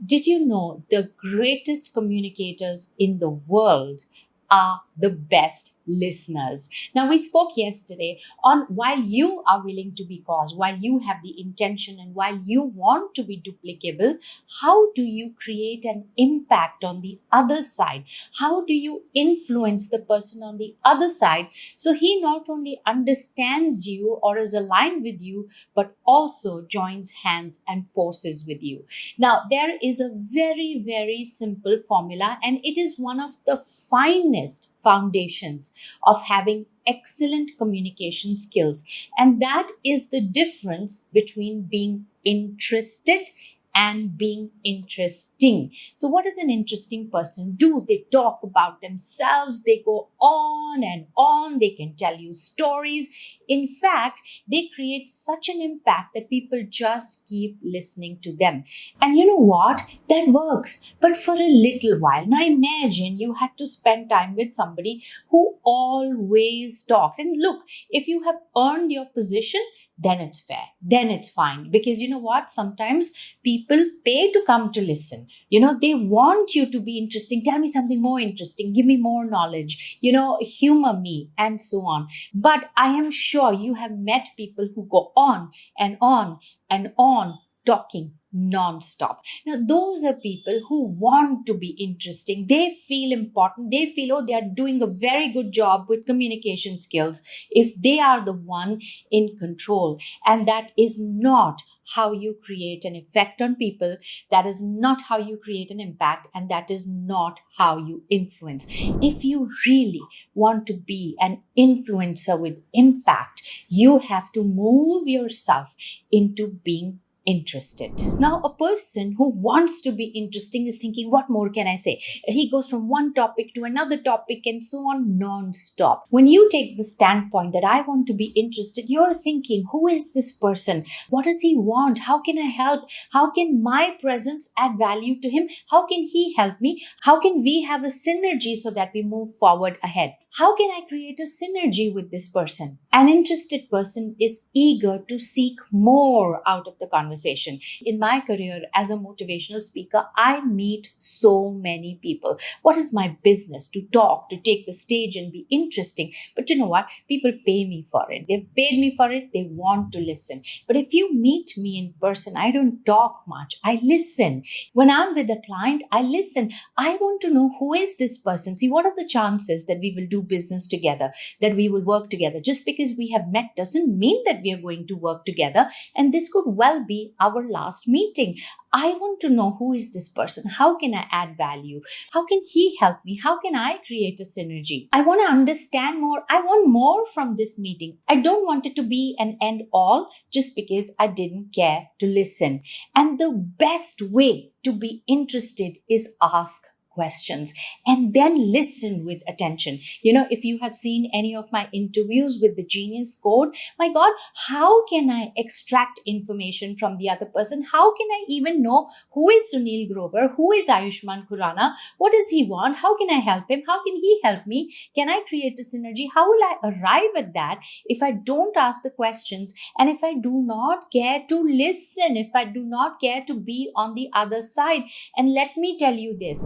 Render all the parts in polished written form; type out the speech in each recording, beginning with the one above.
Did you know the greatest communicators in the world are the best listeners? Now, we spoke yesterday on while you are willing to be caused, while you have the intention, and while you want to be duplicable, how do you create an impact on the other side? How do you influence the person on the other side so he not only understands you or is aligned with you, but also joins hands and forces with you? Now, there is a very, very simple formula, and it is one of the finest foundations of having excellent communication skills. And that is the difference between being interested and being interesting. So, what does an interesting person do? They talk about themselves, they go on and on, they can tell you stories. In fact, they create such an impact that people just keep listening to them. And you know what? That works, but for a little while. Now imagine you had to spend time with somebody who always talks. And look, if you have earned your position, then it's fair. Then it's fine. Because you know what? Sometimes people pay to come to listen. They want you to be interesting. Tell me something more interesting. Give me more knowledge. Humor me, and so on. But I am sure you have met people who go on and on and on talking non-stop. Now, those are people who want to be interesting. They feel important. They feel, oh, they are doing a very good job with communication skills if they are the one in control. And that is not how you create an effect on people. That is not how you create an impact. And that is not how you influence. If you really want to be an influencer with impact, you have to move yourself into being interested. Now, a person who wants to be interesting is thinking, what more can I say? He goes from one topic to another topic and so on non-stop. When you take the standpoint that I want to be interested, you're thinking, who is this person? What does he want? How can I help? How can my presence add value to him? How can he help me? How can we have a synergy so that we move forward ahead? How can I create a synergy with this person? An interested person is eager to seek more out of the conversation. In my career as a motivational speaker, I meet so many people. What is my business? To talk, to take the stage and be interesting. But you know what? People pay me for it. They've paid me for it. They want to listen. But if you meet me in person, I don't talk much. I listen. When I'm with a client, I listen. I want to know, who is this person? See, what are the chances that we will do business together, that we will work together? Just because we have met doesn't mean that we are going to work together. And this could well be our last meeting. I want to know, who is this person? How can I add value? How can he help me? How can I create a synergy? I want to understand more. I want more from this meeting. I don't want it to be an end all just because I didn't care to listen. And the best way to be interested is ask questions and then listen with attention. If you have seen any of my interviews with the Genius Code, my God, how can I extract information from the other person? How can I even know who is Sunil Grover? Who is Ayushman Khurrana? What does he want? How can I help him? How can he help me? Can I create a synergy? How will I arrive at that if I don't ask the questions, and if I do not care to listen, if I do not care to be on the other side? And let me tell you this,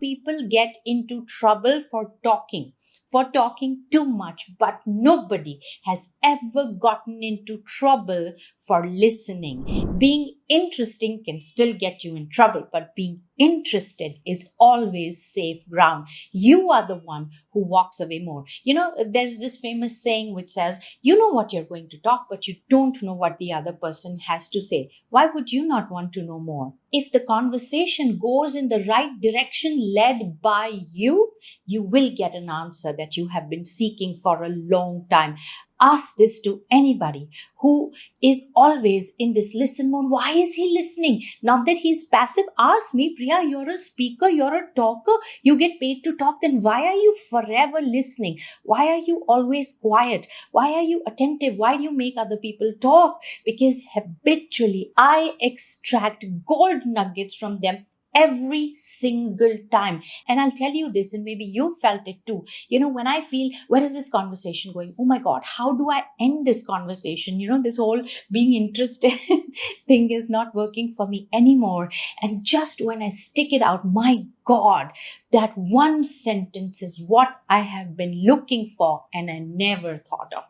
people get into trouble for talking too much, but nobody has ever gotten into trouble for listening. Being interesting can still get you in trouble, but being interested is always safe ground. You are the one who walks away more. There's this famous saying which says, you know what you're going to talk, but you don't know what the other person has to say. Why would you not want to know more? If the conversation goes in the right direction, led by you, you will get an answer that you have been seeking for a long time. Ask this to anybody who is always in this listen mode. Why is he listening? Not that he's passive. Ask me, Priya, you're a speaker, you're a talker, you get paid to talk. Then why are you forever listening? Why are you always quiet? Why are you attentive? Why do you make other people talk? Because habitually I extract gold nuggets from them every single time. And I'll tell you this, and maybe you felt it too. When I feel, where is this conversation going? Oh my God, how do I end this conversation? This whole being interested thing is not working for me anymore. And just when I stick it out, my God, that one sentence is what I have been looking for and I never thought of.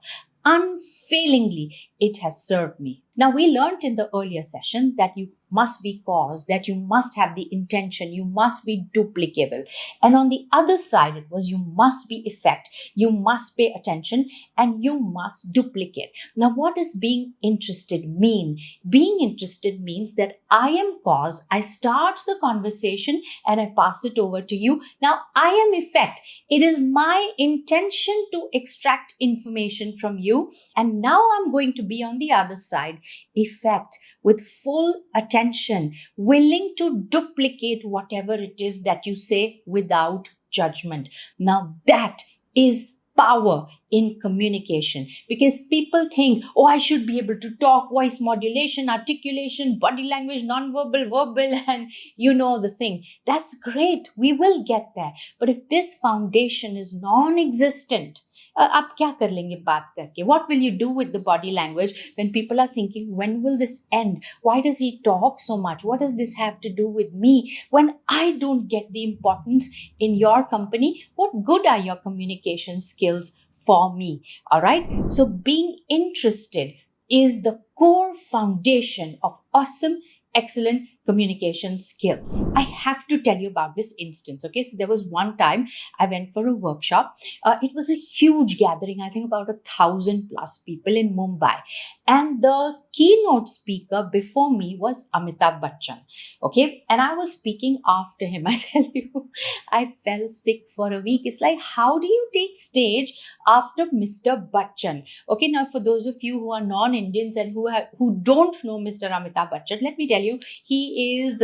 Unfailingly, it has served me. Now, we learned in the earlier session that you must be cause, that you must have the intention, you must be duplicable. And on the other side, it was you must be effect, you must pay attention, and you must duplicate. Now, what does being interested mean? Being interested means that I am cause, I start the conversation and I pass it over to you. Now, I am effect. It is my intention to extract information from you. And now I'm going to be on the other side, effect, with full attention, willing to duplicate whatever it is that you say without judgment. Now that is power in communication, because people think, oh, I should be able to talk, voice modulation, articulation, body language, non-verbal, verbal, and the thing. That's great. We will get there. But if this foundation is non-existent, आप क्या कर लेंगे बात करके? What will you do with the body language when people are thinking, when will this end? Why does he talk so much? What does this have to do with me? When I don't get the importance in your company, what good are your communication skills for me? All right. So being interested is the core foundation of awesome, excellent communication skills. I have to tell you about this instance. Okay. So there was one time I went for a workshop. It was a huge gathering, I think about 1,000+ people in Mumbai. And the keynote speaker before me was Amitabh Bachchan. Okay. And I was speaking after him. I tell you, I fell sick for a week. It's like, how do you take stage after Mr. Bachchan? Okay. Now, for those of you who are non-Indians and who don't know Mr. Amitabh Bachchan, let me tell you, he is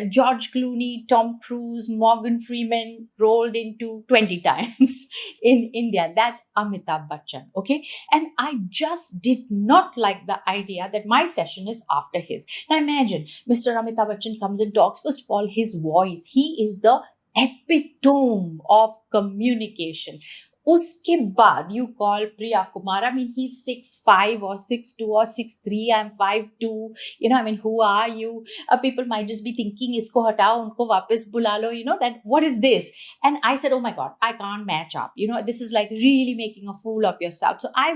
George Clooney, Tom Cruise, Morgan Freeman rolled into 20 times in India. That's Amitabh Bachchan. Okay. And I just did not like the idea that my session is after his. Now imagine Mr. Amitabh Bachchan comes and talks. First of all, his voice, he is the epitome of communication. Uske baad, you call Priya Kumar. I mean, he's 6'5" or 6'2" or 6'3". I'm 5'2". I mean, who are you? People might just be thinking, isko hatao, unko wapas bula lo, that what is this? And I said, oh my God, I can't match up. This is like really making a fool of yourself. So I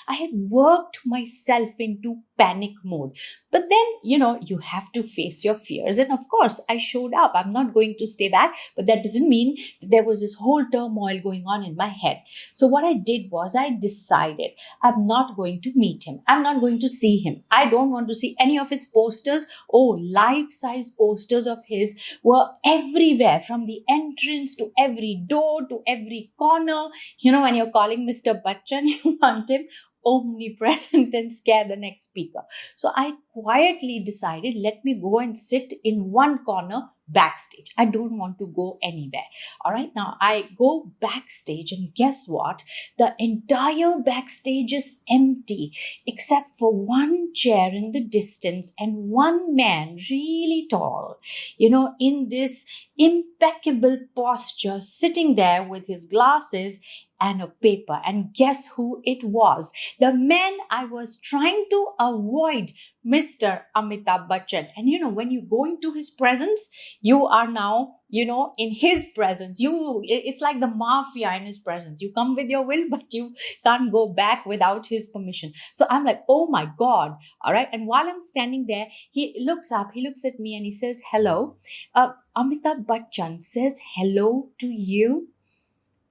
had worked myself into panic mode. But then, you have to face your fears. And of course, I showed up. I'm not going to stay back, but that doesn't mean that there was this whole turmoil going on in my head. So what I did was I decided I'm not going to meet him. I'm not going to see him. I don't want to see any of his posters. Oh, life-size posters of his were everywhere, from the entrance to every door to every corner. When you're calling Mr. Bachchan, you want him omnipresent and scare the next speaker. So I quietly decided, let me go and sit in one corner backstage. I don't want to go anywhere. All right. Now I go backstage, and guess what? The entire backstage is empty except for one chair in the distance and one man really tall, in this impeccable posture, sitting there with his glasses and a paper. And guess who it was? The man I was trying to avoid, Mr. Amitabh Bachchan. And when you go into his presence, you are now, in his presence. It's like the mafia in his presence. You come with your will, but you can't go back without his permission. So I'm like, oh my God. All right. And while I'm standing there, he looks up, he looks at me and he says, hello. Amitabh Bachchan says hello to you.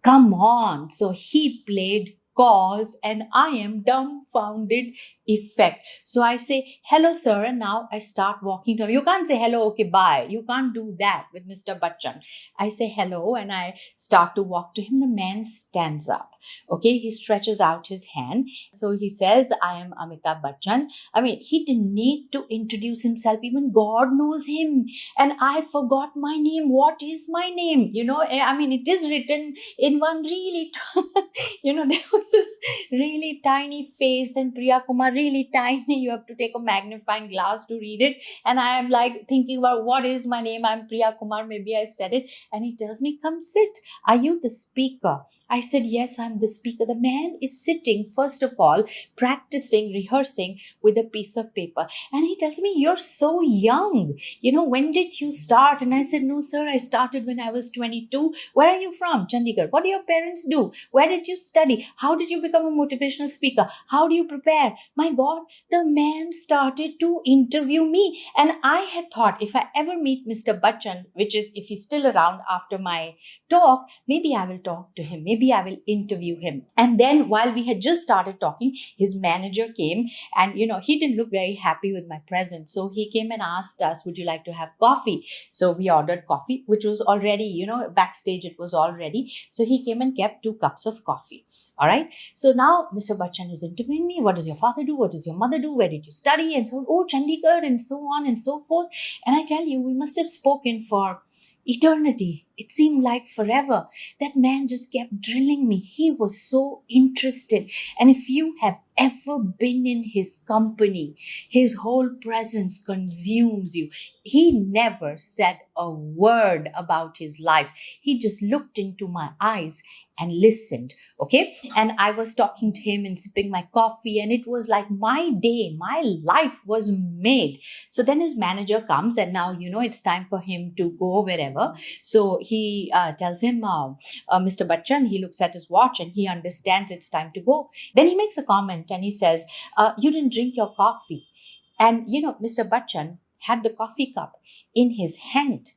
Come on. So he played cause and I am dumbfounded effect. So I say, hello, sir. And now I start walking to him. You can't say hello, okay, bye. You can't do that with Mr. Bachchan. I say hello and I start to walk to him. The man stands up. Okay. He stretches out his hand. So he says, I am Amitabh Bachchan. I mean, he didn't need to introduce himself. Even God knows him. And I forgot my name. What is my name? I mean, it is written in one really, there was this really tiny face and Priya Kumar, really tiny. You have to take a magnifying glass to read it. And I am like thinking about what is my name? I'm Priya Kumar. Maybe I said it. And he tells me, come sit. Are you the speaker? I said, yes, I'm the speaker. The man is sitting, first of all, practicing, rehearsing with a piece of paper. And he tells me, you're so young. When did you start? And I said, no, sir, I started when I was 22. Where are you from? Chandigarh. What do your parents do? Where did you study? How did you become a motivational speaker? How do you prepare? My God, the man started to interview me. And I had thought, if I ever meet Mr. Bachchan, which is if he's still around after my talk, maybe I will talk to him. Maybe I will interview him. And then while we had just started talking, his manager came and, he didn't look very happy with my presence. So he came and asked us, would you like to have coffee? So we ordered coffee, which was already, backstage, it was all ready. So he came and kept 2 cups of coffee. All right. So now Mr. Bachchan is interviewing me. What does your father do? What does your mother do? Where did you study? And so on. Oh, Chandigarh, and so on and so forth. And I tell you, we must have spoken for eternity. It seemed like forever. That man just kept drilling me. He was so interested. And if you have ever been in his company, his whole presence consumes you. He never said a word about his life. He just looked into my eyes and listened. Okay. And I was talking to him and sipping my coffee, and it was like my day, my life was made. So then his manager comes, and now, it's time for him to go wherever. So he tells him, Mr. Bachchan, he looks at his watch and he understands it's time to go. Then he makes a comment and he says, you didn't drink your coffee. And, Mr. Bachchan had the coffee cup in his hand.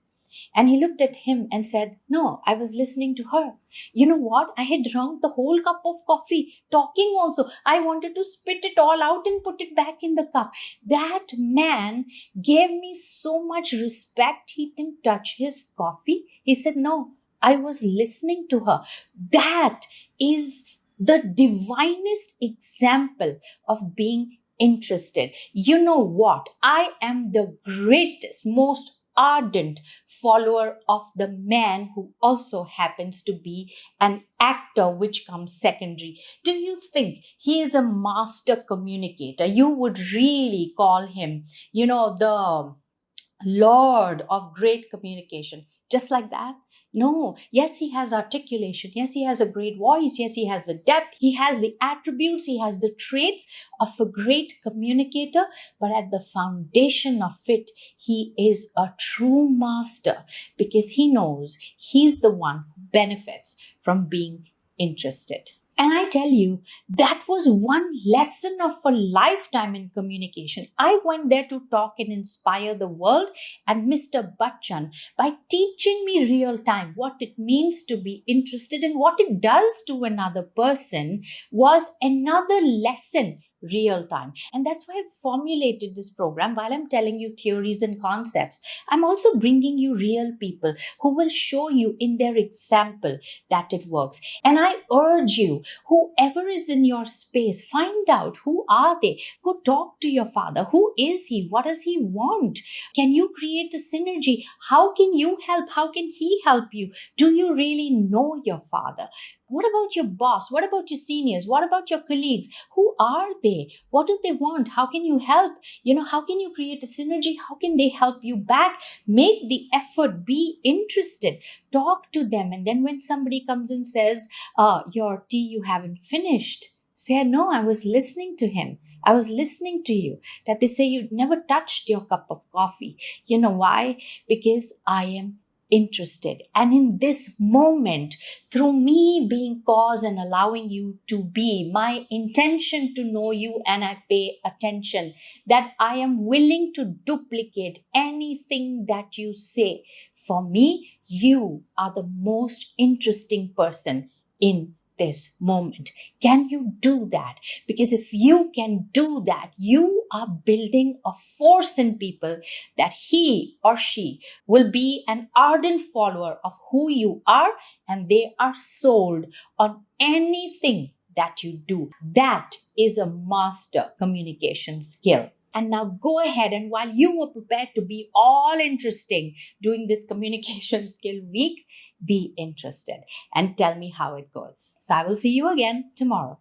And he looked at him and said, no, I was listening to her. You know what? I had drunk the whole cup of coffee, talking also. I wanted to spit it all out and put it back in the cup. That man gave me so much respect. He didn't touch his coffee. He said, no, I was listening to her. That is the divinest example of being interested. You know what? I am the greatest, most ardent follower of the man who also happens to be an actor, which comes secondary. Do you think he is a master communicator? You would really call him, the Lord of great communication. Just like that? No. Yes, he has articulation. Yes, he has a great voice. Yes, he has the depth. He has the attributes. He has the traits of a great communicator. But at the foundation of it, he is a true master, because he knows he's the one who benefits from being interested. And I tell you, that was one lesson of a lifetime in communication. I went there to talk and inspire the world. And Mr. Bachchan, by teaching me real time what it means to be interested and what it does to another person, was another lesson real time. And that's why I've formulated this program. While I'm telling you theories and concepts, I'm also bringing you real people who will show you in their example that it works. And I urge you, whoever is in your space, find out who are they. Go talk to your father. Who is he? What does he want? Can you create a synergy? How can you help? How can he help you? Do you really know your father? What about your boss? What about your seniors? What about your colleagues? Who are they? What do they want? How can you help? How can you create a synergy? How can they help you back? Make the effort. Be interested. Talk to them. And then when somebody comes and says, your tea you haven't finished, say, no, I was listening to him. I was listening to you. That they say you never touched your cup of coffee. You know why? Because I am interested. And in this moment, through me being cause and allowing you to be, my intention to know you and I pay attention, that I am willing to duplicate anything that you say. For me, you are the most interesting person in this moment. Can you do that? Because if you can do that, you are building a force in people that he or she will be an ardent follower of who you are, and they are sold on anything that you do. That is a master communication skill. And now go ahead, and while you were prepared to be all interesting during this communication skill week, be interested and tell me how it goes. So I will see you again tomorrow.